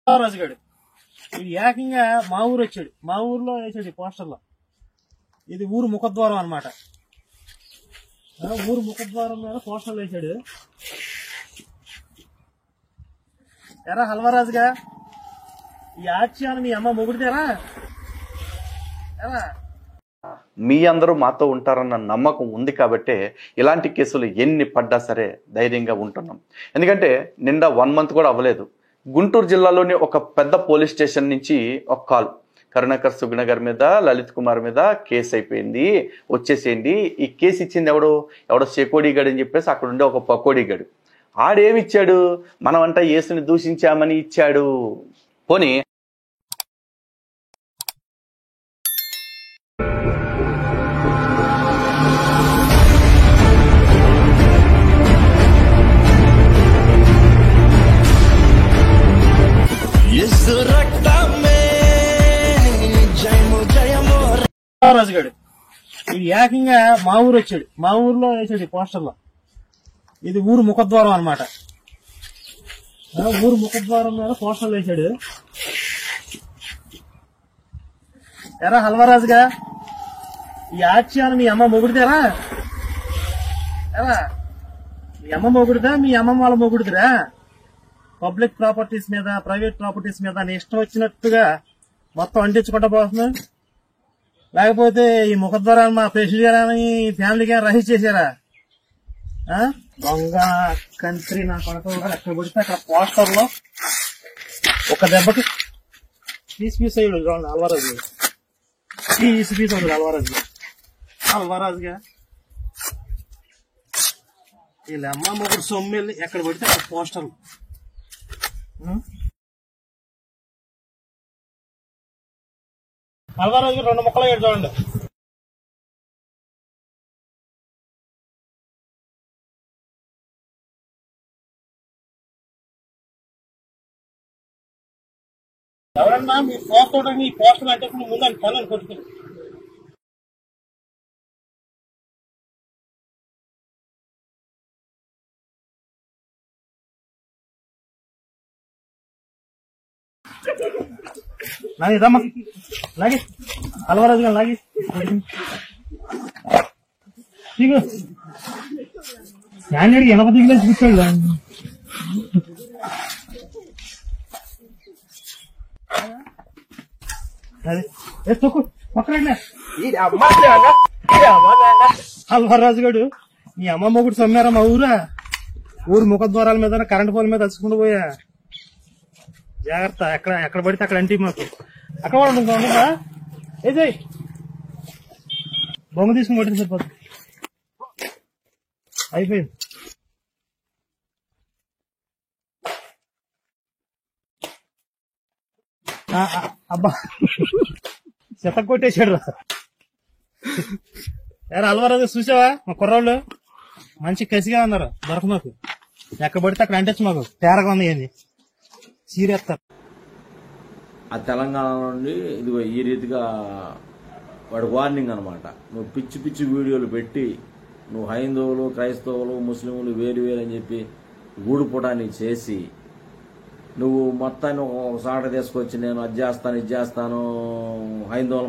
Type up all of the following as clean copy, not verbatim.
రాజుగాడు ఇది ఏకంగా మా ఊరు వచ్చాడు. మా ఊర్లో వేసాడు పోస్టర్లో. ఇది ఊరు ముఖద్వారం అనమాట. ఊరు ముఖద్వారం మీద పోస్టర్లు వేసాడు. ఎరా హల్వరాజుగా ఈ ఆక్ష్యాన్ని మీ అమ్మ మొగుడితేరా? మీ అందరూ మాతో ఉంటారన్న నమ్మకం ఉంది కాబట్టే ఇలాంటి కేసులు ఎన్ని పడ్డా సరే ధైర్యంగా ఉంటున్నాం. ఎందుకంటే నిండా 1 మంత్ కూడా అవ్వలేదు, గుంటూరు జిల్లాలోని ఒక పెద్ద పోలీస్ స్టేషన్ నుంచి ఒక కాల్, కరుణాకర్ సుగుణ గారి మీద, లలిత్ కుమార్ మీద కేసు అయిపోయింది, వచ్చేసేయండి. ఈ కేసు ఇచ్చింది ఎవడో షేకోడీగాడు అని చెప్పేసి అక్కడ ఉండే ఒక పకోడీగాడు. ఆడేమిచ్చాడు? మనమంట యేసుని దూషించామని ఇచ్చాడు. పోనీ రాజుగాడు ఇది ఏకంగా మా ఊరు వచ్చాడు. మా ఊర్లో వేసాడు పోస్టర్లో. ఇది ఊరు ముఖద్వారం అనమాట. ఊరు ముఖద్వారం మీద పోస్టర్లు వేసాడు. ఎరా హల్వరాజుగా ఈ ఆక్ష్యాన్ని మీ అమ్మ మొగుడితేరా? ఎరా మీ అమ్మ మొగుడిదా, మీ అమ్మమ్మ వాళ్ళ మొగుడిదిరా? పబ్లిక్ ప్రాపర్టీస్ మీద, ప్రైవేట్ ప్రాపర్టీస్ మీద నీ ఇష్టం వచ్చినట్టుగా మొత్తం అంటించుకుంటా పోతున్నా. లేకపోతే ఈ ముఖద్వారాన్ని మా ప్రెసిడెంట్ గారని ఫ్యామిలీకి రహీజ్ చేశారా? దొంగ కంట్రీ నా కొడుకు ఎక్కడ పడితే అక్కడ పోస్టర్ లో ఒక దెబ్బకి పీస్ అయ్యాడు చూడండి అల్వరాజు. పీస్ అయ్యాడు అల్వరాజుగా. వీళ్ళ అమ్మ మొగుడు సొమ్మెల్ని ఎక్కడ పడితే అక్కడ పోస్టర్లు. అల్వరాజు 2 ముక్కలు అయ్యాడు చూడండి. ఎవరన్నా మీ పోస్టర్ ఈ పోస్టర్లు అంటే ముందు అని పనులు కొట్టుకుని లాగి రమ్మ లాగి అల్వరాజు గారు లాగి దిగు. స్టాండర్డ్ ఎనభై దిగులేసి కూర్చోడు. అదే తొక్కు పక్కన అల్వరాజు గారు మీ అమ్మ మొగుడు సొమ్మారా మా ఊరు ముఖద్వారాల మీద, కరెంటు పోల మీద తలుచుకుంటూ పోయా. జాగ్రత్త, ఎక్కడ పడితే అక్కడ అంటే మాకు అక్కడ కూడా ఉంటుందా? ఏ బొమ్మ తీసుకుని కొట్టింది సరిపోతుంది. అయిపోయింది. అబ్బా చెత్త కొట్టేశాడు రా. యారు అల్వరాజు చూసావా? మా కుర్రాళ్ళు మంచి కసిగా ఉన్నారు. దొరక మాకు ఎక్కడ పడితే అక్కడ అంటే మాకు తేరగా ఉంది. ఏంది సీరియస్తారు ఆ తెలంగాణ నుండి ఇదిగో ఈ రీతిగా వాడు వార్నింగ్ అనమాట. నువ్వు పిచ్చి పిచ్చి వీడియోలు పెట్టి నువ్వు హైందవులు, క్రైస్తవులు, ముస్లింలు వేరు అని చెప్పి గూడుపుటాన్ని చేసి నువ్వు మొత్తాన్ని ఒక సాట తీసుకొచ్చి నేను అది చేస్తాను, ఇది చేస్తాను, హైందవుల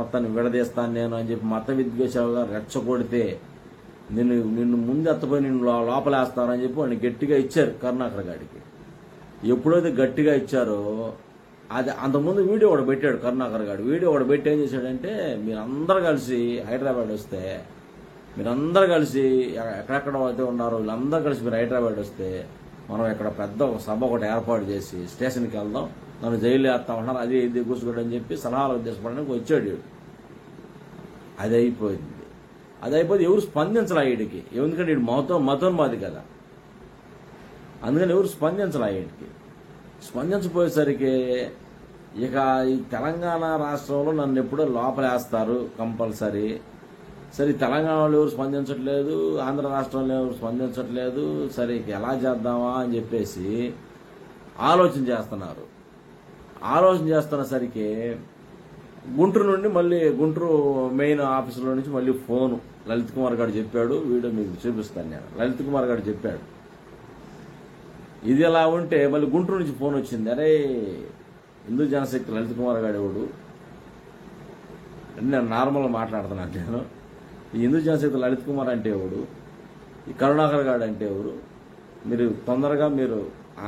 మొత్తాన్ని విడదీస్తాను నేను అని చెప్పి మత విద్వేషాలుగా రెచ్చగొడితే నిన్ను ముందు ఎత్తపోయి నిన్ను లోపలేస్తారని చెప్పి వాడిని గట్టిగా ఇచ్చారు కరుణాకర్ గారికి. ఎప్పుడైతే గట్టిగా ఇచ్చారో అది అంతకుముందు వీడియో ఒకటి పెట్టాడు కరుణాకర్ గారు. వీడియో ఒకటి పెట్టి ఏం చేశాడంటే, మీరందరూ కలిసి హైదరాబాద్ వస్తే, మీరందరూ కలిసి ఎక్కడెక్కడ అయితే ఉన్నారో వీళ్ళందరూ కలిసి మీరు హైదరాబాద్ వస్తే మనం ఇక్కడ పెద్ద ఒక సభ ఒకటి ఏర్పాటు చేసి స్టేషన్కి వెళ్దాం, నన్ను జైలు వేస్తామన్నారు, అది ఇది కూర్చోడు అని చెప్పి సలహాలు ఉద్దేశపడడానికి వచ్చాడు. అది అయిపోయింది. ఎవరు స్పందించలే వీడికి, ఎందుకంటే వీడు మతోన్మాది కదా. అందుకని ఎవరు స్పందించలే వీడికి. స్పందించపోయేసరికి ఇక ఈ తెలంగాణ రాష్ట్రంలో నన్ను ఎప్పుడో లోపలేస్తారు కంపల్సరీ. సరే తెలంగాణలో ఎవరు స్పందించట్లేదు, ఆంధ్ర రాష్ట్రంలో ఎవరు స్పందించట్లేదు, సరే ఎలా చేద్దామా అని చెప్పేసి ఆలోచన చేస్తున్నసరికి గుంటూరు నుండి మళ్ళీ గుంటూరు మెయిన్ ఆఫీసులో నుంచి మళ్ళీ ఫోను లలిత్ కుమార్ గారు చెప్పాడు. వీడియో మీకు చూపిస్తాను నేను. లలిత్ కుమార్ గారు చెప్పాడు, ఇది ఎలా ఉంటే మళ్ళీ గుంటూరు నుంచి ఫోన్ వచ్చింది. అరే హిందూ జనశక్తి లలిత్ కుమార్ గారు ఎవడు, నేను నార్మల్గా మాట్లాడుతున్నాను. నేను ఈ హిందూ జనశక్తి లలిత్ కుమార్ అంటే ఎవడు, ఈ కరుణాకర్ గారు అంటే ఎవరు, మీరు తొందరగా మీరు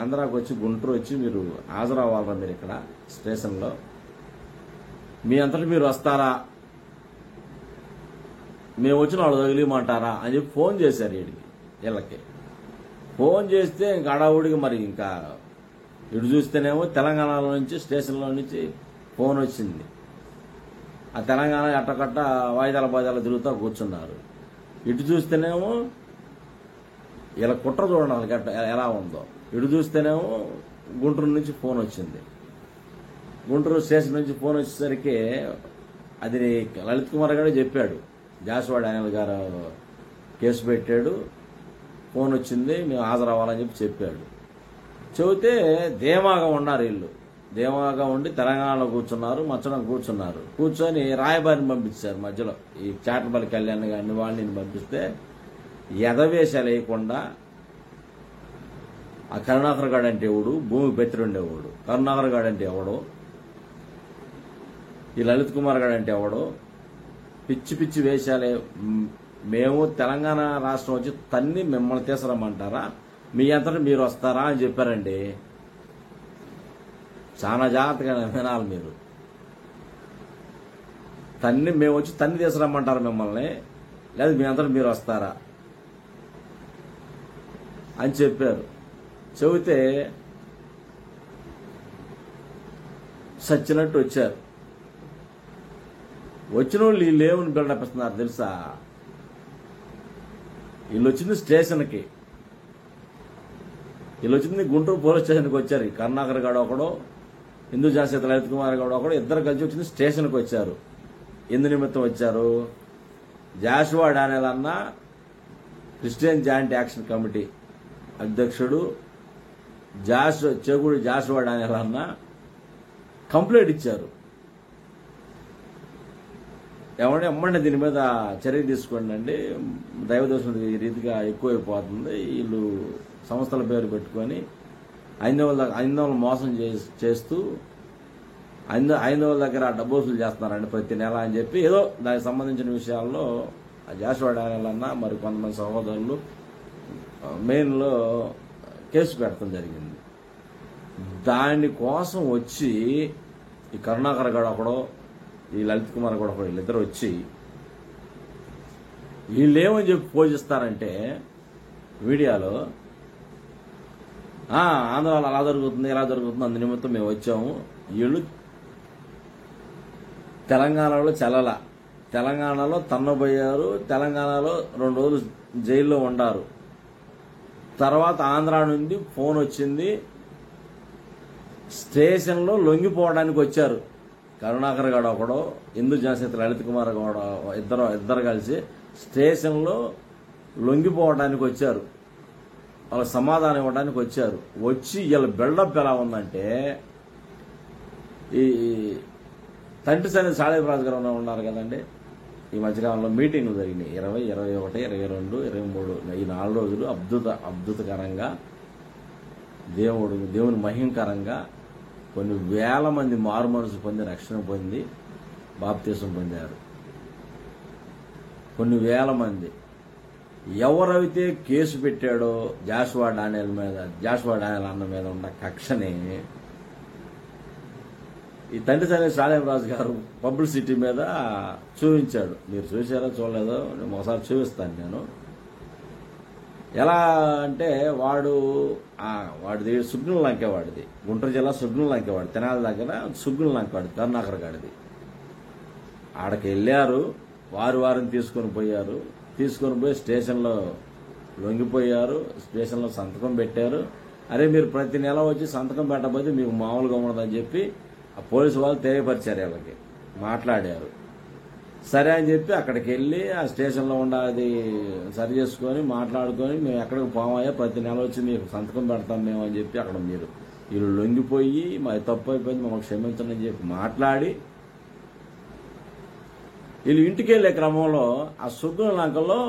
ఆంధ్రాకి వచ్చి గుంటూరు వచ్చి మీరు హాజరవ్వాలరా మీరు ఇక్కడ స్టేషన్లో, మీ అంతటి మీరు వస్తారా, మేము వచ్చిన వాళ్ళు తగిలిమంటారా అని చెప్పి ఫోన్ చేశారు వీళ్ళకి. ఫోన్ చేస్తే ఇంకా అడావుడికి మరి ఇంకా ఇటు చూస్తేనేమో తెలంగాణలో నుంచి స్టేషన్లో నుంచి ఫోన్ వచ్చింది. ఆ తెలంగాణ ఎట్టకట్ట వాయిదాల తిరుగుతూ కూర్చున్నారు. ఇటు చూస్తేనేమో ఇలా కుట్ర చూడండి వాళ్ళకి ఎలా ఉందో. ఇటు చూస్తేనేమో గుంటూరు నుంచి ఫోన్ వచ్చింది. గుంటూరు స్టేషన్ నుంచి ఫోన్ వచ్చేసరికి అది లలిత్ కుమార్ గారు చెప్పాడు, జాషువా డానియల్ గారు కేసు పెట్టాడు, ఫోన్ వచ్చింది, మేము హాజరవ్వాలని చెప్పాడు. చెబితే ధీమాగా ఉన్నారు వీళ్ళు. ధీమాగా ఉండి తెలంగాణలో కూర్చున్నారు, మచ్చడం కూర్చున్నారు. కూర్చొని రాయబారిని పంపించారు మధ్యలో. ఈ చాటపల్లి కళ్యాణ్ గారిని వాళ్ళని పంపిస్తే ఎదవేశాలు వేయకుండా ఆ కరుణాకర్ గారు అంటే ఎవడు, భూమి బెత్తిరుండేవాడు, కరుణాకర్ గారు అంటే ఎవడు, ఈ లలిత్ కుమార్ గారు అంటే ఎవడు, పిచ్చి పిచ్చి వేషాలే. మేము తెలంగాణ రాష్ట్రం వచ్చి తన్ని మిమ్మల్ని తీసుకురమ్మంటారా, మీ అంతటా మీరు వస్తారా అని చెప్పారండి. చాలా జాగ్రత్తగా వినాలి మీరు. మేము వచ్చి తన్ని తీసుకురమ్మంటారా మిమ్మల్ని, లేదా మీ అంతటా మీరు వస్తారా అని చెప్పారు. చెబితే సచ్చినట్టు వచ్చారు. వచ్చిన వాళ్ళు వీళ్ళు ఏమని బిల్డప్ ఇస్తున్నారు తెలుసా? వీళ్ళు వచ్చింది స్టేషన్కి, వీళ్ళు వచ్చింది గుంటూరు పోలీస్ స్టేషన్కి వచ్చారు. కరుణాకర్ గారు ఒకడు, హిందూ జనశక్తి లలిత్ కుమార్ గారు ఒకడు, ఇద్దరు కలిసి వచ్చింది స్టేషన్కి వచ్చారు. ఎందు నిమిత్తం వచ్చారు? జాషువా డానియల్ అన్న క్రిస్టియన్ జాయింట్ యాక్షన్ కమిటీ అధ్యక్షుడు చెగుడు జాషువా డానియల్ అన్న కంప్లైంట్ ఇచ్చారు. ఏమంటే అమ్మండి దీని మీద చర్య తీసుకోండి అండి, దైవదోషం ఈ రీతిగా ఎక్కువైపోతుంది, వీళ్ళు సంస్థల పేరు పెట్టుకొని ఐదవ మోసం చేస్తూ ఐదవ దగ్గర డబ్బు వసూలు చేస్తున్నారండి ప్రతి నెల అని చెప్పి ఏదో దానికి సంబంధించిన విషయాల్లో జాషువా డానియల్ అన్న మరి కొంతమంది సహోదరులు మెయిన్లో కేసు పెట్టడం జరిగింది. దానికోసం వచ్చి ఈ కరుణాకర్ గారు ఒకడో, ఈ లలిత్ కుమార్ కూడా వీళ్ళిద్దరు వచ్చి వీళ్ళేమని చెప్పి పోషిస్తారంటే వీడియోలో, ఆంధ్రాలో అలా జరుగుతుంది ఇలా జరుగుతుంది, అందు నిమిత్తం మేము వచ్చాము. వీళ్ళు తెలంగాణలో తెలంగాణలో తన్నబోయారు, తెలంగాణలో 2 రోజులు జైల్లో ఉండారు. తర్వాత ఆంధ్ర నుండి ఫోన్ వచ్చింది, స్టేషన్లో లొంగిపోవడానికి వచ్చారు. కరుణాకర్ గారు ఒకడో, హిందూ జనశక్తి లలిత్ కుమార్ గౌడ ఇద్దరు కలిసి స్టేషన్లో లొంగిపోవడానికి వచ్చారు. వాళ్ళకి సమాధానం ఇవ్వడానికి వచ్చారు. వచ్చి వీళ్ళ బిల్డప్ ఎలా ఉందంటే, ఈ తండ్రి సైన సాళేబరాజు గారు ఉన్నారు కదండి, ఈ మధ్యకాలంలో మీటింగ్లు జరిగినాయి 20, 21, 22, 23 ఈ 4 రోజులు అద్భుతకరంగా దేవుని మహింకరంగా కొన్ని వేల మంది మారు మనసు పొంది రక్షణ పొంది బాప్తీసం పొందారు. కొన్ని వేల మంది. ఎవరైతే కేసు పెట్టాడో జాషువా డానియల్ అన్న మీద ఉన్న కక్షని ఈ తండ్రి సైన సాళేబరాజు గారు పబ్లిసిటీ మీద చూపించాడు. మీరు చూసారో చూడలేదో నేను ఒకసారి చూపిస్తాను. నేను ఎలా అంటే వాడిది సుగ్గుల లంకే, వాడిది గుంటూరు జిల్లా సుగ్గుల లంకే, వాడు తెనాలి దగ్గర సుగ్గుల లంక, వాడి కరుణాకర్ గాడిది. ఆడకి వెళ్ళారు, వారిని తీసుకొని పోయి స్టేషన్లో లొంగిపోయారు. స్టేషన్లో సంతకం పెట్టారు. అరే మీరు ప్రతి నెల వచ్చి సంతకం పెట్టకపోతే మీకు మామూలుగా ఉండదని చెప్పి ఆ పోలీసు వాళ్ళు తెలియపరిచారు. వీళ్ళకి మాట్లాడారు. సరే అని చెప్పి అక్కడికి వెళ్ళి ఆ స్టేషన్లో అది సరి చేసుకొని మాట్లాడుకొని మేము ఎక్కడికి పోమయ్యా, ప్రతి నెల వచ్చి మీకు సంతకం పెడతాం మేము అని చెప్పి అక్కడ వీళ్ళు లొంగిపోయి మాది తప్పు అయిపోయింది మమ్మల్ని క్షమించండి అని చెప్పి మాట్లాడి వీళ్ళు ఇంటికి వెళ్ళే క్రమంలో ఆ సుగ్గుల లంకలో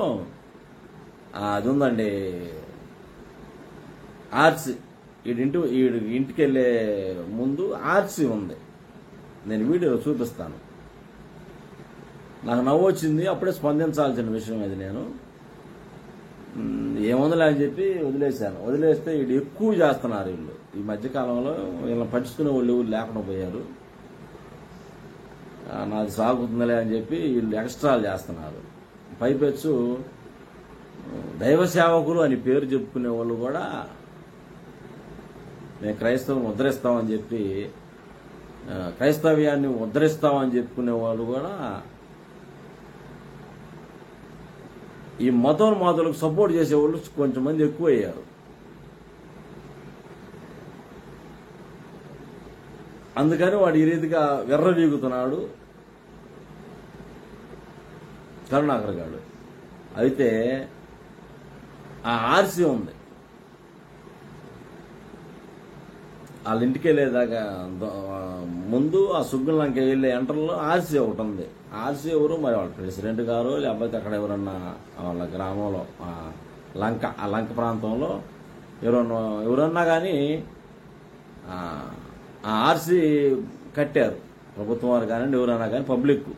అది ఉందండి, వీడి ఇంటికి వెళ్ళే ముందు ఆర్సీ ఉంది. నేను వీడియోలో చూపిస్తాను. నాకు నవ్వు వచ్చింది. అప్పుడే స్పందించాల్సిన విషయం అది. నేను ఏముందిలే అని చెప్పి వదిలేశాను. వదిలేస్తే వీడు ఎక్కువ చేస్తున్నారు వీళ్ళు. ఈ మధ్యకాలంలో వీళ్ళని పట్టించుకునే వాళ్ళు ఎవరు లేకుండా పోయారు. నాది సాగుతుందిలే అని చెప్పి వీళ్ళు ఎక్స్ట్రాలు చేస్తున్నారు. పైపెచ్చు దైవ సేవకులు అని పేరు చెప్పుకునే వాళ్ళు కూడా మేము క్రైస్తవం ఉద్ధరిస్తామని చెప్పి, క్రైస్తవ్యాన్ని ఉద్ధరిస్తామని చెప్పుకునే వాళ్ళు కూడా ఈ మతోన్మాదులకు సపోర్ట్ చేసేవాళ్ళు కొంచెం మంది ఎక్కువయ్యారు. అందుకని వాడు ఈ రీతిగా వెర్రవీగుతున్నాడు కరుణాకర్ గారు. అయితే ఆ ఆర్సీ ఉంది. వాళ్ళ ఇంటికి వెళ్ళేదాకా ముందు ఆ సుగ్గులంక వెళ్ళే ఎంటర్లో ఆర్సీ ఒకటి ఉంది. ఆర్సీ ఎవరు మరి వాళ్ళ ప్రెసిడెంట్ గారు, లేకపోతే అక్కడ ఎవరన్నా వాళ్ళ గ్రామంలో ఆ లంక ప్రాంతంలో ఎవరన్నా కానీ ఆ ఆర్సీ కట్టారు. ప్రభుత్వం వారు కానివ్వండి, ఎవరన్నా కానీ పబ్లిక్.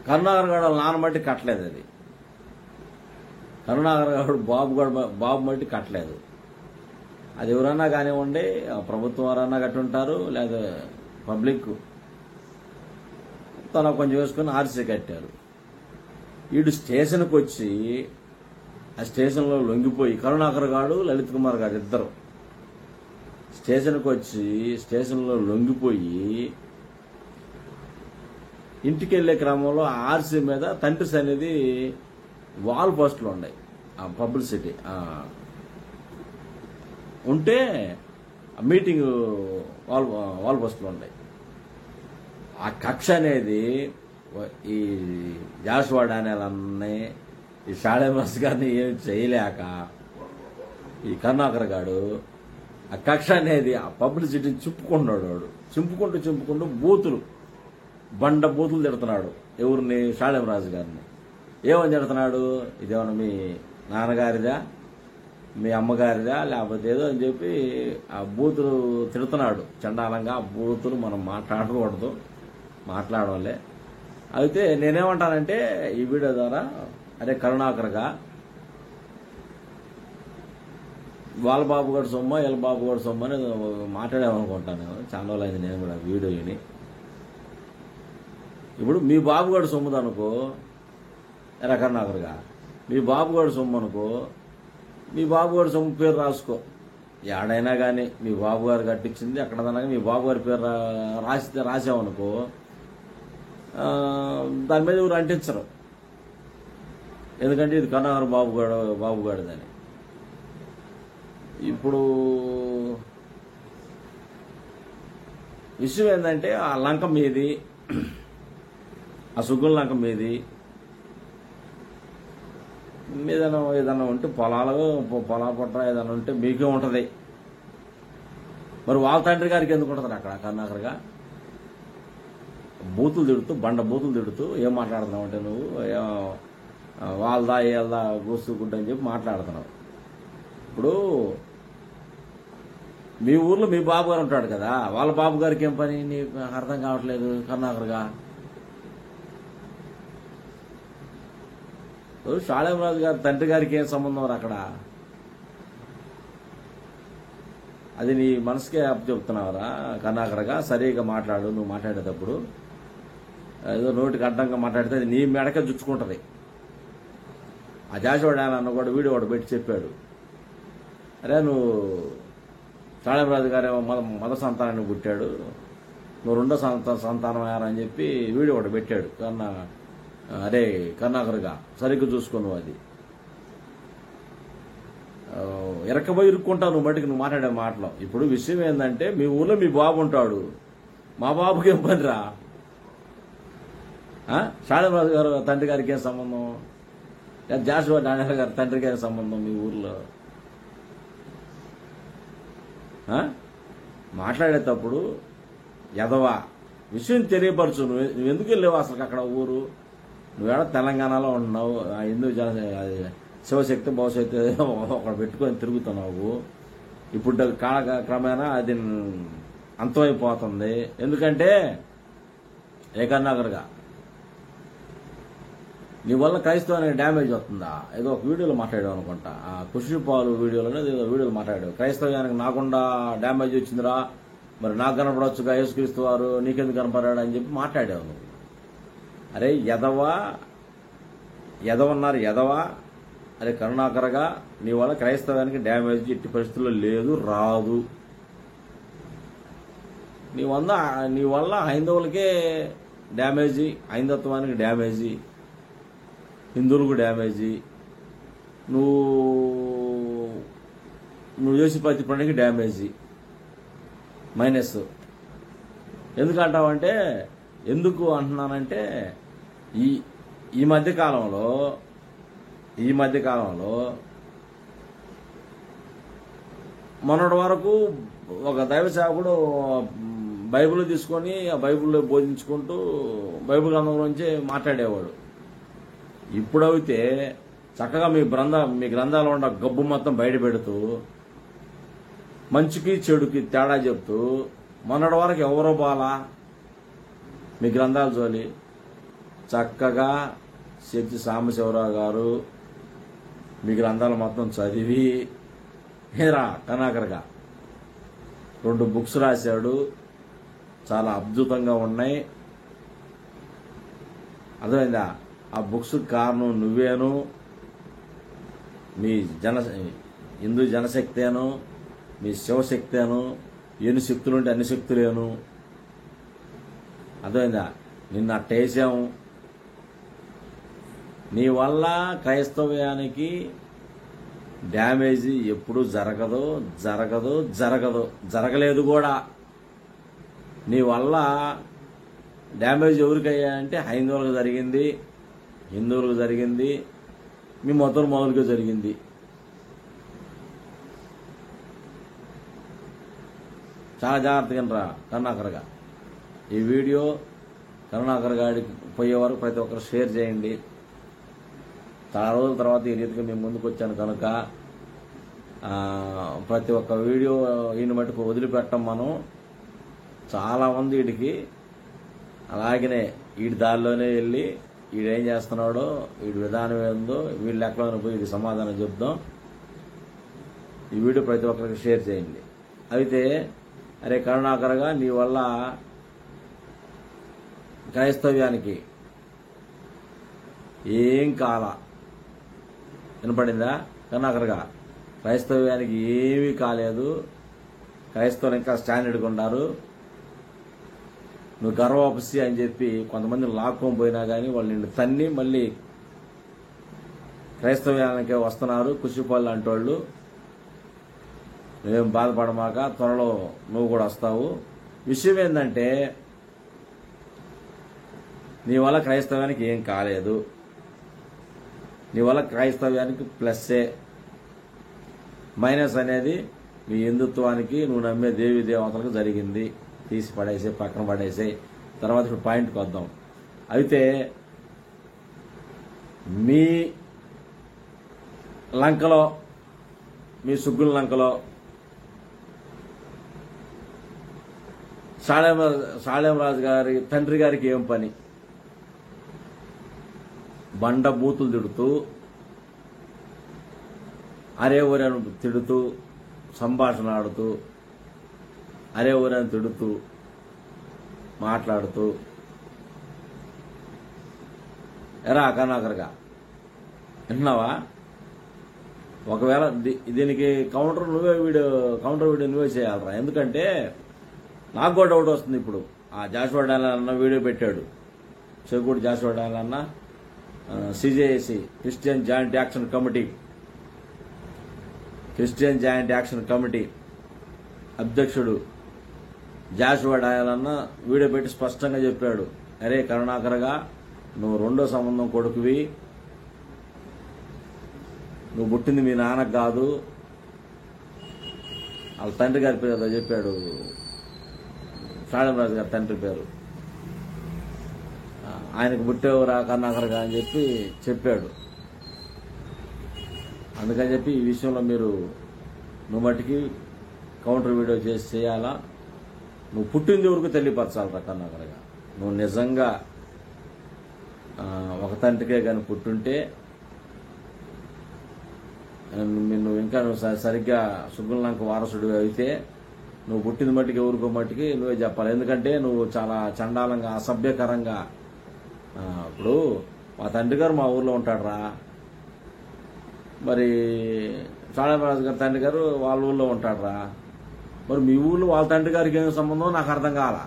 కరుణాకర్ గారు వాళ్ళ నాన్న మట్టి కట్టలేదు. అది కరుణాకర్ గారు బాబు మట్టి కట్టలేదు. అది ఎవరన్నా కానివ్వండి, ప్రభుత్వం వారన్నా కట్టుంటారు, లేదా పబ్లిక్ తన కొంచెం వేసుకుని ఆర్సీ కట్టారు. వీడు స్టేషన్కి వచ్చి ఆ స్టేషన్లో లొంగిపోయి, కరుణాకర్ గారు లలిత్ కుమార్ గారు ఇద్దరు స్టేషన్కి వచ్చి స్టేషన్లో లొంగిపోయి ఇంటికి వెళ్లే క్రమంలో ఆర్సీ మీద తండ్రి అనేది వాల్ పోస్టులు ఉన్నాయి. ఆ పబ్లిసిటీ ఉంటే మీటింగ్ వాల్ పోస్టులు ఉన్నాయి. ఆ కక్ష అనేది ఈ జాషువా డానియల్ని, ఈ షాడేమస్ గారిని ఏం చేయలేక ఈ కరుణాకర్ గారు ఆ కక్ష అనేది ఆ పబ్లిసిటీని చింపుకుంటున్నాడు. వాడు చింపుకుంటూ బూతులు బూతులు తిడుతున్నాడు. ఎవరిని? షాడేమరాజు గారిని. ఏమని తిడుతున్నాడు? ఇదేమన్నా మీ నాన్నగారిదా, మీ అమ్మగారిదా, లేకపోతే ఏదో అని చెప్పి ఆ బూతులు తిడుతున్నాడు చండాలంగా. ఆ బూతులు మనం మాట్లాడకూడదు, మాట్లాడవాలే. అయితే నేనేమంటానంటే ఈ వీడియో ద్వారా, అదే కరుణాకర్గా వాళ్ళ బాబు గారి సొమ్మ, వీళ్ళ బాబు గారి సొమ్మ అని మాట్లాడామనుకుంటాను. చాలా రోజులు అయింది నేను కూడా వీడియో విని. ఇప్పుడు మీ బాబు గారి సొమ్ముది అనుకో, ఎరా కరుణాకర్గా, మీ బాబు గారి సొమ్ము అనుకో, మీ బాబు గారి సొమ్ము పేరు రాసుకో. ఎక్కడైనా కానీ మీ బాబు గారు కట్టించింది ఎక్కడదన్నా మీ బాబు గారి పేరు రాసామనుకో, దాని మీద ఎవరు అంటించరు. ఎందుకంటే ఇది కరుణాకర్ బాబు గారిదని. ఇప్పుడు విషయం ఏంటంటే ఆ లంక మీది, ఆ సుగ్గుల లంక మీది ఏదైనా ఉంటే పొలాల పట్ల ఏదైనా ఉంటే మీకే ఉంటుంది. మరి వాళ్ళ తండ్రి గారికి ఎందుకు ఉంటుంది అక్కడ కరుణాకర్గా? బూతులు తిడుతూ ఏం మాట్లాడుతున్నావు అంటే నువ్వు వాళ్ళదా ఏళ్ళదా గోసుకుంటా అని చెప్పి మాట్లాడుతున్నావు. ఇప్పుడు మీ ఊర్లో మీ బాబు గారు ఉంటాడు కదా, వాళ్ళ బాబు గారికి ఏం పని? నీకు అర్థం కావట్లేదు కరుణాకర్గా. షాడేమరాజు గారి తండ్రి గారికి ఏం సంబంధం అక్కడ? అది నీ మనసుకే చెప్తున్నావురా కరుణాకర్గా. సరిగా మాట్లాడు. నువ్వు మాట్లాడేటప్పుడు ఏదో నోటికి అడ్డంగా మాట్లాడితే అది నీ మెడకే జుచ్చుకుంటుంది. ఆ జాషువాడానన్న కూడా వీడియో ఒకటి పెట్టి చెప్పాడు, అరే నువ్వు షాడేమరాజు గారేమో మత సంతానాన్ని పుట్టాడు, నువ్వు రెండో సంతానం అని చెప్పి వీడియో ఒకటి పెట్టాడు. అరే కరుణాకర్గా సరిగ్గా చూసుకున్నావు. అది ఇరకపోయి ఇరుక్కుంటావు నువ్వు మటుకు నువ్వు మాట్లాడే మాటలో. ఇప్పుడు విషయం ఏంటంటే మీ ఊర్లో మీ బాబు ఉంటాడు, మా బాబుకి ఏం పనిరా? షాడేమరాజు గారు తండ్రి గారికి ఏం సంబంధం? లేదా జాషువా డానియల్ గారి తండ్రి గారి సంబంధం మీ ఊర్లో? మాట్లాడేటప్పుడు ఎదవా విషయం తెలియపరచు. నువ్వు ఎందుకు వెళ్ళావు అసలు అక్కడ ఊరు? నువ్వేడ తెలంగాణలో ఉంటున్నావు, ఎందుకు శివశక్తి భవిష్యత్తు ఒకటి పెట్టుకొని తిరుగుతున్నావు. ఇప్పుడు కాలక్రమేణా అది అంతమైపోతుంది. ఎందుకంటే ఏకన్నాగర్గా నీ వల్ల క్రైస్తవానికి డ్యామేజ్ వస్తుందా? ఏదో ఒక వీడియోలో మాట్లాడావు అనుకుంటా, ఆ కుషిపాలు వీడియోలోనే ఏదో వీడియోలో మాట్లాడావు. క్రైస్తవానికి నాకుండా డ్యామేజ్ వచ్చిందిరా, మరి నాకు కనపడవచ్చుగా యేసుక్రీస్తు వారు, నీకెందుకు కనపడాడు అని చెప్పి మాట్లాడావు నువ్వు. అరే ఎదవన్నారు ఎదవా. అరే కరుణాకరగా నీ వల్ల క్రైస్తవానికి డ్యామేజ్ ఎట్టి పరిస్థితుల్లో లేదు, రాదు. నీ వల్ల హైందవులకే డ్యామేజీ, హైందత్వానికి డ్యామేజీ, హిందువులకు డ్యామేజీ, నువ్వు చేసే ప్రతి పనికి డ్యామేజీ, మైనస్. ఎందుకంటావంటే, ఎందుకు అంటున్నానంటే ఈ మధ్య కాలంలో మొన్నటి వరకు ఒక దైవ సేవకుడు బైబిల్ తీసుకొని ఆ బైబిల్లో బోధించుకుంటూ బైబిల్ గ్రంథంలోంచి మాట్లాడేవాడు. ఇప్పుడైతే చక్కగా మీ గ్రంథాలు ఉన్న గబ్బు మొత్తం బయట పెడుతూ మంచికి చెడుకి తేడా చెప్తూ, మొన్నటి వరకు ఎవరో బాలా మీ గ్రంథాలు జోలి చక్కగా శక్తి సాంబశివరావు గారు మీ గ్రంథాలు మొత్తం చదివి కనాకరగా 2 బుక్స్ రాశాడు, చాలా అద్భుతంగా ఉన్నాయి. అర్థమైందా? ఆ బుక్స్ కారణం నువ్వేను, మీ హిందూ జనశక్తేను, మీ శివశక్తేను, ఎన్ని శక్తులుంటే అన్ని శక్తులేను. అర్థమైందా? నిన్ను అట్టేసాము. నీ వల్ల క్రైస్తవ్యానికి డ్యామేజీ ఎప్పుడు జరగలేదు కూడా. నీ వల్ల డ్యామేజ్ ఎవరికయ్యాయంటే హైందవులకు జరిగింది, హిందువులకు జరిగింది, మీ మొదలుగా జరిగింది. చాలా జాగ్రత్తగా రా కరుణాకర్గా. ఈ వీడియో కరుణాకర్ గారికి పోయే వరకు ప్రతి ఒక్కరు షేర్ చేయండి. చాలా రోజుల తర్వాత ఈ రీతిగా మేము ముందుకు వచ్చాను కనుక ప్రతి ఒక్క వీడియో ఈయన మటుకు వదిలిపెట్టం మనం. చాలా మంది వీడికి అలాగనే వీడి దారిలోనే వెళ్ళి వీడేం చేస్తున్నాడో, వీడి విధానం ఏందో, వీడి లెక్కలోనే పోయి వీడి సమాధానం చెప్దాం. ఈ వీడియో ప్రతి ఒక్కరికి షేర్ చేయండి. అయితే అరే కరుణాకరగా నీ వల్ల క్రైస్తవ్యానికి ఏం కాల వినపడిందా? కరుణాకరగా క్రైస్తవ్యానికి ఏమీ కాలేదు. క్రైస్తవులు ఇంకా స్టాండర్డ్గా ఉన్నారు. నువ్వు గర్వపసి అని చెప్పి కొంతమంది లాక్కొని పోయినా కానీ వాళ్ళు నిన్ను తన్ని మళ్ళీ క్రైస్తవ్యానికే వస్తున్నారు కుషిపాళ్ళు అంటోళ్ళు. నువ్వేం బాధపడమాక, త్వరలో నువ్వు కూడా వస్తావు. విషయం ఏంటంటే నీ వల్ల క్రైస్తవ్యానికి ఏం కాలేదు. నీ వల్ల క్రైస్తవ్యానికి ప్లస్సే. మైనస్ అనేది మీ హిందుత్వానికి, నువ్వు నమ్మే దేవి దేవతలకు జరిగింది. తీసి పడేసే, పక్కన పడేసే. తర్వాత ఇప్పుడు పాయింట్కి వద్దాం. అయితే మీ లంకలో, మీ సుగ్గుల లంకలో సాళేమరాజు గారి తండ్రి గారికి ఏం పని? బండ బూతులు తిడుతూ, అరే ఊరని తిడుతూ, సంభాషణ ఆడుతూ, అరే ఊరని తిడుతూ, మాట్లాడుతూ, ఎరా కరుణాకర్గా వింటున్నావా? ఒకవేళ దీనికి కౌంటర్ వీడియో నువ్వే చేయాలరా. ఎందుకంటే నాకు కూడా డౌట్ వస్తుంది. ఇప్పుడు ఆ జాషువా డానియల్ అన్న వీడియో పెట్టాడు, చెగుడు జాషువా డానియల్ అన్న, CJAC Christian joint action committee అధ్యక్షుడు జాషువా డానియల్ అన్న వీడియో పెట్టి స్పష్టంగా చెప్పాడు, అరే కరుణాకరగా నువ్వు రెండో సంబంధం కొడుకువి, నువ్వు పుట్టింది మీ నాన్నకు కాదు, వాళ్ళ తండ్రి గారి పేరు చెప్పాడు, సాళంరాజు గారి తండ్రి పేరు, ఆయనకు పుట్టేవరా కరుణాకరగా అని చెప్పి చెప్పాడు. అందుకని చెప్పి ఈ విషయంలో మీరు నువ్వు మట్టికి కౌంటర్ వీడియో చేయాలా. నువ్వు పుట్టింది వరకు తెలియపరచాలి కన్నాకరగా. నువ్వు నిజంగా ఒక తండ్రికే కానీ పుట్టుంటే నువ్వు ఇంకా సరిగ్గా సుగుణలంక వారసుడు అయితే నువ్వు పుట్టిన మట్టికి ఊరుకో మట్టికి నువ్వే చెప్పాలి. ఎందుకంటే నువ్వు చాలా చండాలంగా అసభ్యకరంగా ఇప్పుడు మా తండ్రి గారు మా ఊర్లో ఉంటాడురా, మరి చాళరాజు గారి తండ్రి గారు వాళ్ళ ఊళ్ళో ఉంటాడురా, మరి మీ ఊళ్ళో వాళ్ళ తండ్రి గారికి ఏం సంబంధం నాకు అర్థం కాల.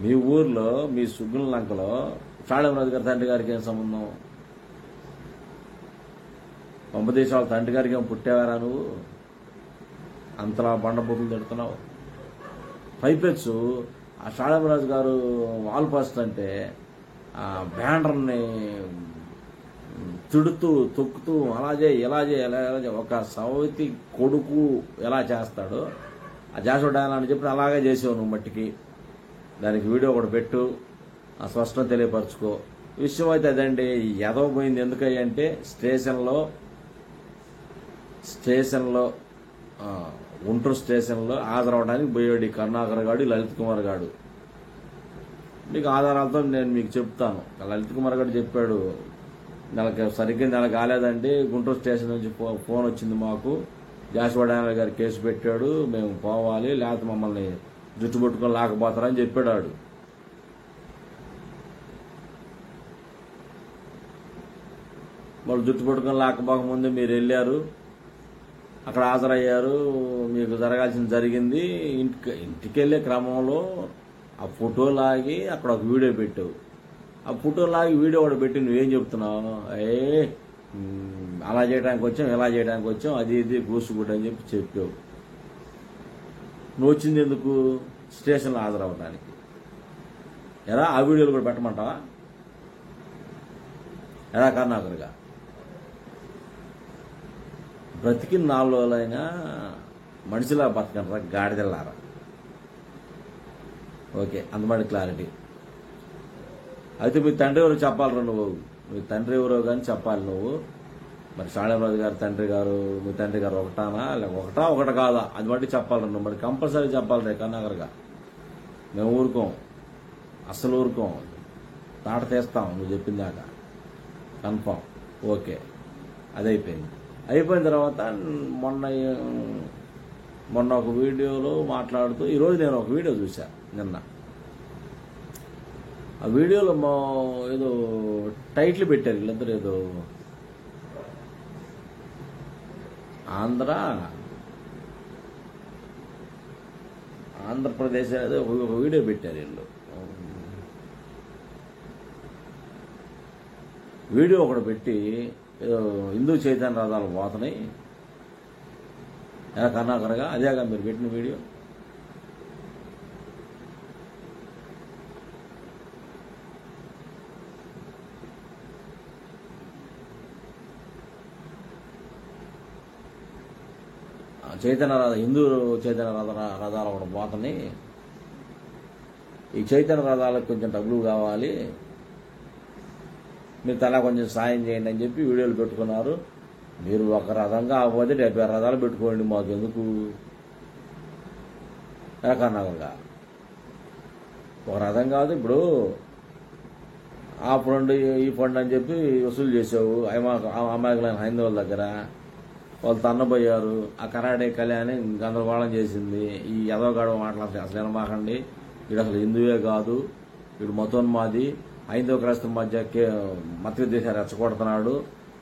మీ ఊర్లో మీ సుగ్గుల లంకలో చాళరాజు గారి తండ్రి గారికి ఏం సంబంధం? పంపదేశాల తండ్రి గారికి ఏం పుట్టేవారా నువ్వు? అంతలా బండబూతులు తిడుతున్నావు. పైపెచ్చు ఆ చాళరాజు గారు వాల్ పాస్తుంటే ఆ బ్యానర్ని తిడుతూ తొక్కుతూ అలా చేయి ఎలా చేయి ఒక సౌతి కొడుకు ఎలా చేస్తాడో ఆ జాసుడాయన అని చెప్పి అలాగే చేసావు నువ్వు మట్టికి. దానికి వీడియో ఒకటి పెట్టు, ఆ స్పష్టం తెలియపరచుకో. విషయం అయితే అదండి. ఎదవపోయింది ఎందుకంటే స్టేషన్లో గుంటూరు స్టేషన్లో హాజరవడానికి పోయాడు ఈ కరుణాకర్ గాడు, లలిత్ కుమార్ గాడు. మీకు ఆధారాలతో నేను మీకు చెప్తాను. లలిత్ కుమార్ గారు చెప్పాడు, సరిగ్గా నెల కాలేదండి, గుంటూరు స్టేషన్ నుంచి ఫోన్ వచ్చింది మాకు, జాషువా గారు కేసు పెట్టాడు, మేము పోవాలి లేకపోతే మమ్మల్ని జుట్టు పట్టుకొని లాకపోతారని చెప్పాడు ఆడు. వాళ్ళు జుట్టు పట్టుకొని లాకపోకముందే మీరు వెళ్ళారు, అక్కడ హాజరయ్యారు, మీకు జరగాల్సింది జరిగింది. ఇంటికి వెళ్ళే క్రమంలో ఆ ఫోటో లాగి అక్కడ ఒక వీడియో పెట్టావు. ఆ ఫోటో లాగి వీడియో కూడా పెట్టి నువ్వేం చెప్తున్నావు? అలా చేయడానికి వచ్చాం, ఇలా చేయడానికి వచ్చాం, అది ఇది గూసుగుడ్డు అని చెప్పావు. నువ్వు వచ్చింది ఎందుకు? స్టేషన్లో హాజరవడానికి. ఎలా ఆ వీడియోలు కూడా పెట్టమంటావా? ఎలా కర్ణాకర్గా బ్రతికిన 4 రోజులైనా మనిషిలా బతకంటారా గాడిదెల్లారా? ఓకే, అందుబాటు క్లారిటీ. అయితే మీ తండ్రి ఎవరో చెప్పాలరా నువ్వు. మీ తండ్రి ఎవరో కానీ చెప్పాలి నువ్వు. మరి చాళరాజు గారి తండ్రి గారు మీ తండ్రి గారు ఒకటానా లేక ఒకటి కాదా అది బట్టి చెప్పాలి నువ్వు. మరి కంపల్సరీ చెప్పాలి రే కన్నాకర్గా. మేము ఊరుకోం, అస్సలు ఊరుకోం, తాట తీస్తాం నువ్వు చెప్పిందాక కన్ఫామ్. ఓకే, అదైపోయింది. అయిపోయిన తర్వాత మొన్న ఒక వీడియోలో మాట్లాడుతూ, ఈరోజు నేను ఒక వీడియో చూసా నిన్న. ఆ వీడియోలో ఏదో టైటిల్ పెట్టారు వీళ్ళందరూ, ఏదో ఆంధ్రప్రదేశ్ ఏదో ఒక వీడియో పెట్టారు వీళ్ళు. వీడియో ఒకటి పెట్టి ఏదో హిందూ చైతన్య రథాలు పోతున్నాయి ఎలా కర్ణాకరగా. అదేగా మీరు పెట్టిన వీడియో. హిందూ చైతన్య రథాలు ఒకటి పోతున్నాయి. ఈ చైతన్య రథాలకు కొంచెం డబ్బులు కావాలి, మీరు తలా కొంచెం సాయం చేయండి అని చెప్పి వీడియోలు పెట్టుకున్నారు. మీరు ఒక రథం కాకపోతే 70 రథాలు పెట్టుకోండి, మాకు ఎందుకు కర్ణాకర్గా. ఒక రథం కాదు, ఇప్పుడు ఆ ఫండ్ ఈ ఫండ్ అని చెప్పి వసూలు చేసావు అమాయకులైన హైందవుల దగ్గర. వాళ్ళు తన్నబోయారు. ఆ కరాటే కళ్యాణి గందరగోళం చేసింది. ఈ ఎదవగాడ మాట్లాడితే అసలు వినమాకండి, వీడు అసలు హిందువే కాదు, వీడు మతోన్మాది, హైందవ క్రైస్తవ మధ్య మత విద్వేషాలు రెచ్చగొడుతున్నాడు.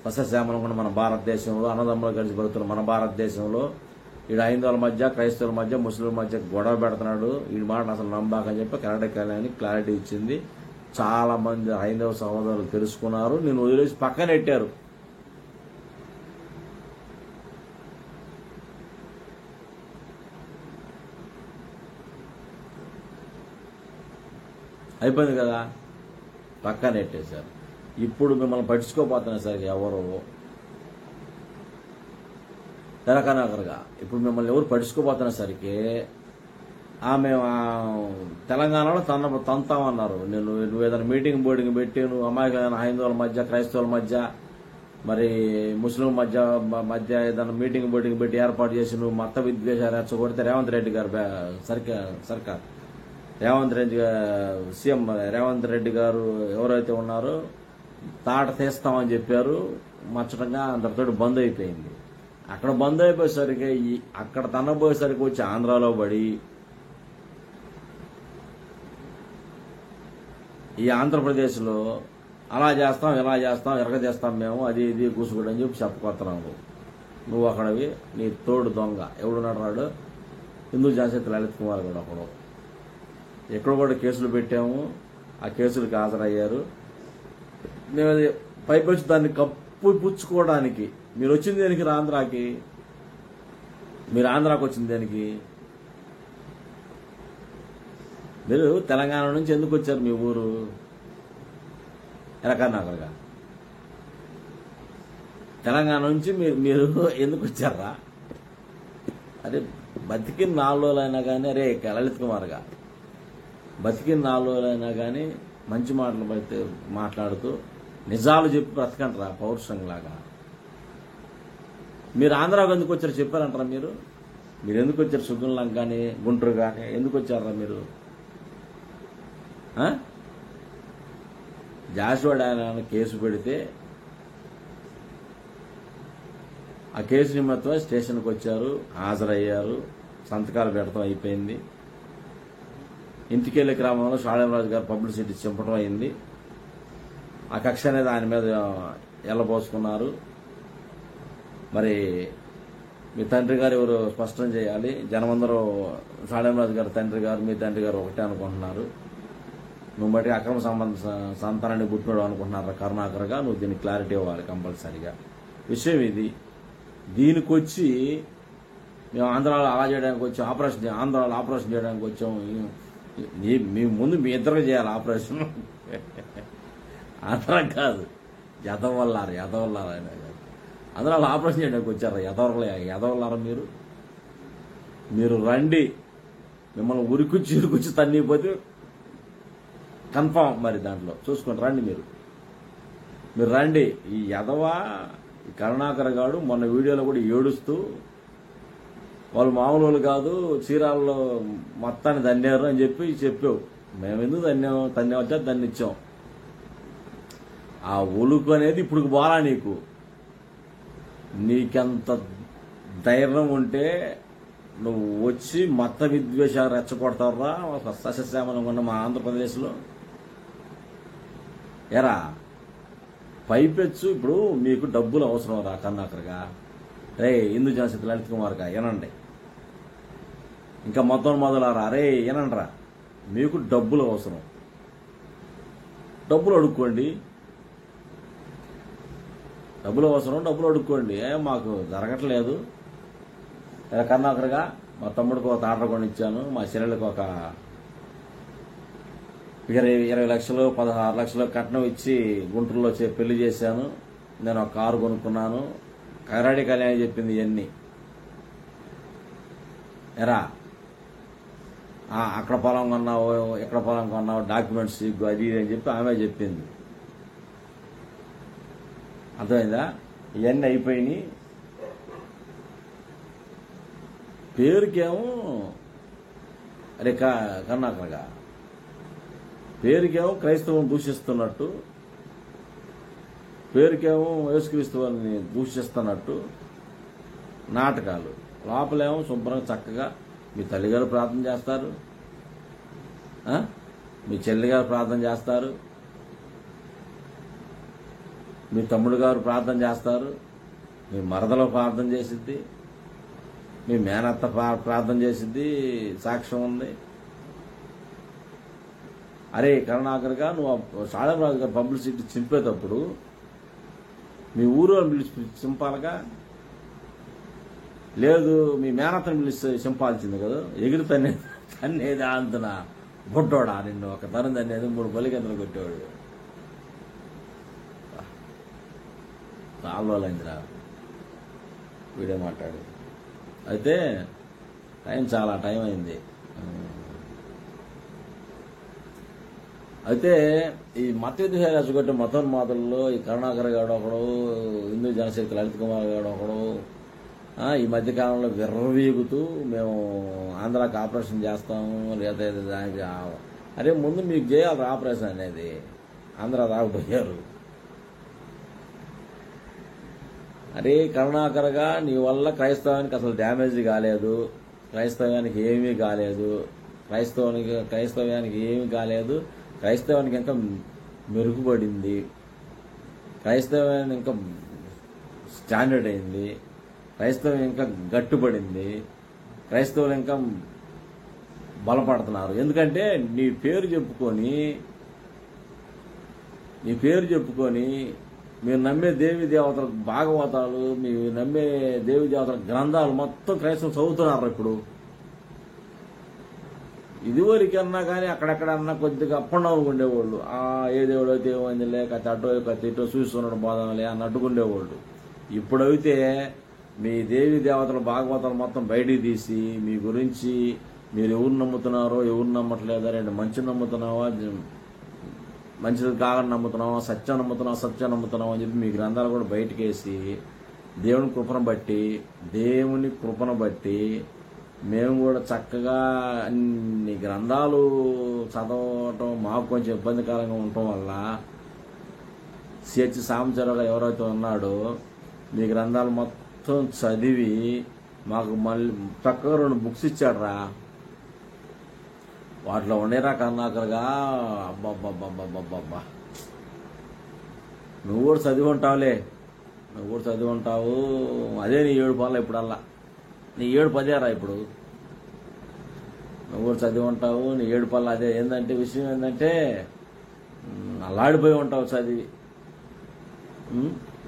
సస్యశ్యామలం కూడా మన భారతదేశంలో అన్నదమ్ములు కలిసి బతుకుతున్న మన భారతదేశంలో వీడు హైందవుల మధ్య క్రైస్తవుల మధ్య ముస్లింల మధ్య గొడవ పెడుతున్నాడు, వీడి మాట అసలు నమ్మాకని చెప్పి కరాటే కళ్యాణి క్లారిటీ ఇచ్చింది. చాలా మంది హైందవ సహోదరులు తెలుసుకున్నారు, నేను వదిలేసి పక్కనెట్టారు. అయిపోయింది కదా, పక్కన నెట్టేశారు. ఇప్పుడు మిమ్మల్ని పట్టించుకోపోతున్నారు సరిగా ఎవరు తెలకనాగరగా. ఇప్పుడు మిమ్మల్ని ఎవరు పట్టించుకోపోతున్న సరికి ఆమె తెలంగాణలో తంతామన్నారు. నువ్వు ఏదైనా మీటింగ్ బోర్డింగ్ పెట్టి నువ్వు అమాయకమైన హైందవుల మధ్య క్రైస్తవుల మధ్య మరి ముస్లిం మధ్య ఏదైనా మీటింగ్ బోర్డింగ్ పెట్టి ఏర్పాటు చేసి నువ్వు మత విద్వేషాలు రెచ్చగొడితే రేవంత్ రెడ్డి గారు సర్కార్ సీఎం రేవంత్ రెడ్డి గారు ఎవరైతే ఉన్నారో తాట తీస్తామని చెప్పారు. మచ్చటంగా అందరితో బంద్ అయిపోయింది. అక్కడ బంద్ అయిపోయేసరికి అక్కడ తనబోయేసరికి వచ్చి ఆంధ్రాలో పడి ఈ ఆంధ్రప్రదేశ్లో అలా చేస్తాం ఇలా చేస్తాం ఎరగజేస్తాం మేము అది ఇది కూసుకోవడం అని చెప్పి చెప్పుకొస్తున్నావు. నువ్వు అక్కడవి నీ తోడు దొంగ ఎవడున్నాడు రాడు హిందూ జాన్సీ లలిత్ కుమార్ కూడా అక్కడ ఎక్కడ కూడా కేసులు పెట్టాము. ఆ కేసులకు హాజరయ్యారు. మేము పైపొచ్చి దాన్ని కప్పు పుచ్చుకోవడానికి మీరు వచ్చింది దేనికి? ఆంధ్రాకి మీరు ఆంధ్రాకి వచ్చింది దేనికి? మీరు తెలంగాణ నుంచి ఎందుకు వచ్చారు? మీ ఊరు ఎలకర్నాకర్గా తెలంగాణ నుంచి మీరు ఎందుకు వచ్చారా? అరే బతికిన 4 రోజులైనా కానీ అరే లలిత్ కుమార్గా బతికిన 4 రోజులైనా కానీ మంచి మాటలు బట్టి మాట్లాడుతూ నిజాలు చెప్పి బ్రతకంటారా పౌరుషంలాగా? మీరు ఆంధ్రాకు ఎందుకు వచ్చారు చెప్పారంటారా? మీరు ఎందుకు వచ్చారు? సుగంలంక కానీ గుంటూరు కానీ ఎందుకు వచ్చారా మీరు? జాషువాడ ఆయన కేసు పెడితే ఆ కేసు నిమిత్తం స్టేషన్కి వచ్చారు, హాజరయ్యారు, సంతకాలు పెడతాం అయిపోయింది. ఇంటికెళ్లే క్రమంలో షాళంరాజు గారు పబ్లిసిటీ చింపడం అయింది. ఆ కక్ష అనేది ఆయన మీద ఎల్లబోసుకున్నారు. మరి మీ తండ్రి గారు ఎవరు స్పష్టం చేయాలి. జనమందరూ షాళంరాజు గారు తండ్రి గారు మీ తండ్రి గారు ఒకటే అనుకుంటున్నారు. నువ్వు బట్టి అక్రమ సంతానాన్ని పుట్టినాడు అనుకుంటున్నారు కరుణాకర్గా. నువ్వు దీనికి క్లారిటీ ఇవ్వాలి కంపల్సరీగా. విషయం ఇది. దీనికి వచ్చి మేము ఆంధ్రాలో అలా చేయడానికి వచ్చాం, ఆంధ్రాలో ఆపరేషన్ చేయడానికి వచ్చాం. మీ ముందు మీ ఇద్దరు చేయాలి ఆపరేషన్. ఆంధ్రా కాదు, ఎదవల్లారు ఆయన ఆంధ్రాలో ఆపరేషన్ చేయడానికి వచ్చారా? ఎదవల్లారా మీరు రండి. మిమ్మల్ని ఉరికొచ్చి తన్నిపోతే కన్ఫామ్. మరి దాంట్లో చూసుకోండి, రండి మీరు రండి. ఈ యదవా ఈ కరుణాకర్ గాడు మొన్న వీడియోలో కూడా ఏడుస్తూ వాళ్ళు మామూలు కాదు చీరాల్లో మొత్తాన్ని ధన్యారు అని చెప్పావు. మేము ఎందుకు ధన్యవచ్చా దాన్ని ఇచ్చాం. ఆ ఒలుకు అనేది ఇప్పుడు బాలా నీకెంత ధైర్యం ఉంటే నువ్వు వచ్చి మత విద్వేషాలు రెచ్చగొడతారా సస్యశ్యామలంగా ఉన్న మా ఆంధ్రప్రదేశ్లో? ఎరా పైపెచ్చు ఇప్పుడు మీకు డబ్బులు అవసరం రా కన్నాకర్గా. రే హిందూ జాన్సీ లలిత్ కుమార్గా వినండి, ఇంకా మొదలారా రే వినండిరా. మీకు డబ్బులు అవసరం, డబ్బులు అడుక్కోండి. డబ్బులు అడుక్కోండి. మాకు జరగట్లేదు. కన్నాకర్గా మా తమ్ముడికి ఒక తాటర కొనిచ్చాను, మా చెల్లెలకు ఒక 20 లక్షలు 16 లక్షలు కట్నం ఇచ్చి గుంటూరులో పెళ్లి చేశాను. నేను ఒక కారు కొనుక్కున్నాను. కరాడి కళ్యాణి చెప్పింది ఇవన్నీ. ఎరా అక్కడ పొలం కొన్నావు ఎక్కడ పొలం కొన్నావు డాక్యుమెంట్స్ అది ఇది అని చెప్పి ఆమె చెప్పింది. అర్థమైందా? ఇవన్నీ అయిపోయినాయి. పేరుకేమో అరే కన్నాకర్గా పేరుకేమో క్రైస్తవం దూషిస్తున్నట్టు, పేరుకేమో యేసుక్రీస్తుని దూషిస్తున్నట్టు నాటకాలు. లోపలేమో శుభ్రంగా చక్కగా మీ తల్లిగారు ప్రార్థన చేస్తారు, మీ చెల్లిగారు ప్రార్థన చేస్తారు, మీ తమ్ముడు గారు ప్రార్థన చేస్తారు, మీ మరదలో ప్రార్థన చేసిద్ది, మీ మేనత్త ప్రార్థన చేసిద్ది, సాక్ష్యం ఉంది. అరే కరుణాకర్గా నువ్వు షాళంరాజు గారు పబ్లిసిటీ చింపేటప్పుడు మీ ఊరు పిలిచి చింపాలిగా. లేదు మీ మేనత్తని పిలిచి చింపాల్సింది కదా. ఎగిరి తన్నేది అంతన బొట్టోడా నిన్ను ఒక తరం తన్నేది 3 బలిగంతలు కొట్టేవాడు. కాలువలైందిరా వీడియో మాట్లాడు. అయితే చాలా టైం అయింది. అయితే ఈ మత విద్వేషాలు రెచ్చగొట్టే మతోన్మాదుల్లో ఈ కరుణాకర్ గాడు ఒకడు, హిందూ జనశక్తి లలిత్ కుమార్ గాడు ఒకడు ఈ మధ్యకాలంలో విర్రవీగుతూ మేము ఆంధ్రాకి ఆపరేషన్ చేస్తాము, లేదా దానికి అరే ముందు మీకు చేయాలి ఆపరేషన్ అనేది. ఆంధ్ర రాకపోయారు. అరే కరుణాకర్గా నీ వల్ల క్రైస్తవానికి అసలు డ్యామేజ్ కాలేదు, క్రైస్తవానికి ఏమీ కాలేదు, క్రైస్తవ్యానికి ఏమీ కాలేదు, క్రైస్తవానికి ఇంకా మెరుగుపడింది, క్రైస్తవానికి ఇంకా స్టాండర్డ్ అయింది, క్రైస్తవం ఇంకా గట్టుపడింది, క్రైస్తవులు ఇంకా బలపడుతున్నారు. ఎందుకంటే నీ పేరు చెప్పుకొని మీరు నమ్మే దేవి దేవతల భాగవతాలు, మీరు నమ్మే దేవి దేవతల గ్రంథాలు మొత్తం క్రైస్తవులు చదువుతున్నారు. ఇప్పుడు ఇదివరకన్నా కానీ అక్కడెక్కడన్నా కొద్దిగా అప్ అండ్ డౌన్ ఉండేవాళ్ళు. ఏ దేవుడు అయితే ఏమైంది లేక అటో ఇటో చూస్తున్నాడు బోధనలే అన్నట్టుగా ఉండేవాళ్ళు. ఇప్పుడైతే మీ దేవి దేవతల భాగవతాలు మొత్తం బయటికి తీసి మీ గురించి మీరు ఎవరు నమ్ముతున్నారో ఎవరు నమ్మట్లేదా, రెండు మంచి నమ్ముతున్నావా, మంచిది కాదని నమ్ముతున్నావా, సత్యం నమ్ముతున్నావా అని చెప్పి మీ గ్రంథాలు కూడా బయటకేసి దేవుని కృపను బట్టి మేము కూడా చక్కగా అన్ని గ్రంథాలు చదవటం మాకు కొంచెం ఇబ్బందికరంగా ఉండటం వల్ల సిహెచ్ సాంబచరావు ఎవరైతే ఉన్నాడో మీ గ్రంథాలు మొత్తం చదివి మాకు మళ్ళీ చక్కగా 2 బుక్స్ ఇచ్చాడు రా. వాటిలో ఉండేరా కరుణాకర్గా అబ్బబ్బబ్బబ్బబ్బబ్బా నువ్వు కూడా చదివి ఉంటావు. అదే నీ 7 పాల ఇప్పుడల్లా నీ 7 పదేరా. ఇప్పుడు నువ్వు కూడా చదివి ఉంటావు, నీ 7 పాల అదే. ఏంటంటే విషయం ఏంటంటే అల్లాడిపోయి ఉంటావు చదివి.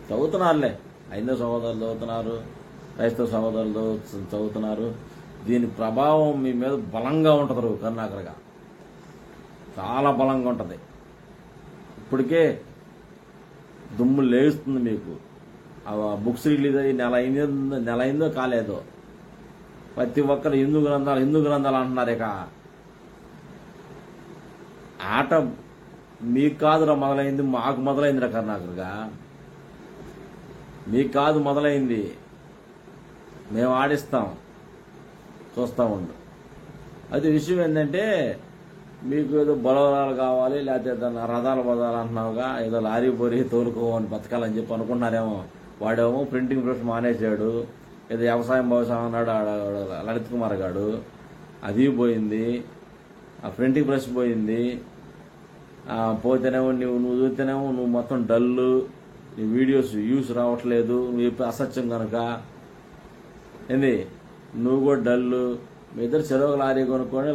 చదువుతున్నారులే, హైందవ సహోదరులు చదువుతున్నారు, క్రైస్తవ సహోదరులు చదువుతున్నారు. దీని ప్రభావం మీ మీద బలంగా ఉంటుంది. కరుణాకర్గా చాలా బలంగా ఉంటుంది. ఇప్పటికే దుమ్ము లేస్తుంది మీకు. ఆ బుక్స్ రిలీజ్ అయ్యి నెల అయిందో కాలేదో ప్రతి ఒక్కరు హిందూ గ్రంథాలు అంటున్నారు. ఇక ఆట మీకు కాదురా మొదలైంది, మాకు మొదలైందిరా కరుణాకర్గా. మీకు కాదు మొదలైంది, మేము ఆడిస్తాం, చూస్తూ ఉండు. అయితే విషయం ఏంటంటే మీకు ఏదో బలవరాలు కావాలి, లేకపోతే రథాలు బదాలు అంటున్నావుగా, ఏదో లారీ బోరి తోలుకోవని బతకాలని చెప్పి అనుకున్నారేమో. వాడేమో ప్రింటింగ్ ప్రెస్ మానేశాడు, ఏదో వ్యవసాయం అన్నాడు లలిత్ కుమార్ గాడు. అది పోయింది, ఆ ప్రింటింగ్ ప్రెస్ పోయింది. పోతేనేమో నువ్వు చూస్తేనేమో నువ్వు మొత్తం డల్లు, నీ వీడియోస్ వ్యూస్ రావట్లేదు, నువ్వు చెప్పి అసత్యం కనుక ఏంది, నువ్వు కూడా డల్లు. మీ ఇద్దరు చెరొక లారీ కొనుక్కొని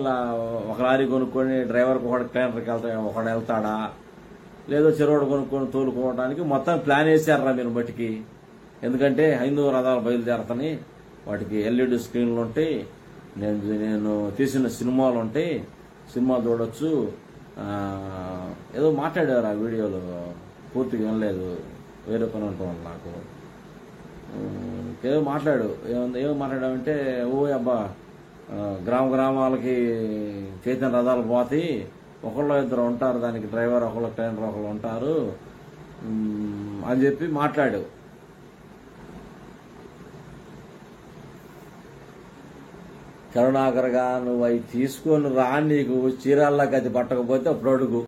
ఒక లారీ కొనుక్కొని డ్రైవర్కి ఒకటి క్లీనర్కి ఒకడు వెళ్తాడా, లేదో చెరువుడు కొనుక్కొని తోలుకోవడానికి మొత్తం ప్లాన్ వేసారా మీరు బట్టికి. ఎందుకంటే హైందవ రథాలు బయలుదేరతని వాటికి ఎల్ఈడి స్క్రీన్లు ఉంటాయి, నేను తీసిన సినిమాలు ఉంటాయి, సినిమా చూడొచ్చు. ఏదో మాట్లాడారు ఆ వీడియోలో, పూర్తిగా వినలేదు, వేరే పని ఉంటుంది నాకు. ఏదో మాట్లాడామంటే ఓ అబ్బా గ్రామాలకి చైతన్య రథాలు పోతాయి, ఒకళ్ళు ఇద్దరు ఉంటారు, దానికి డ్రైవర్ ఒకళ్ళు ట్రైనర్ ఒకళ్ళు ఉంటారు అని చెప్పి మాట్లాడు. కరుణాకర్గా నువ్వు అవి తీసుకొని రా, నీకు చీరాల్లాకి అది పట్టకపోతే అప్పుడు అడుగు.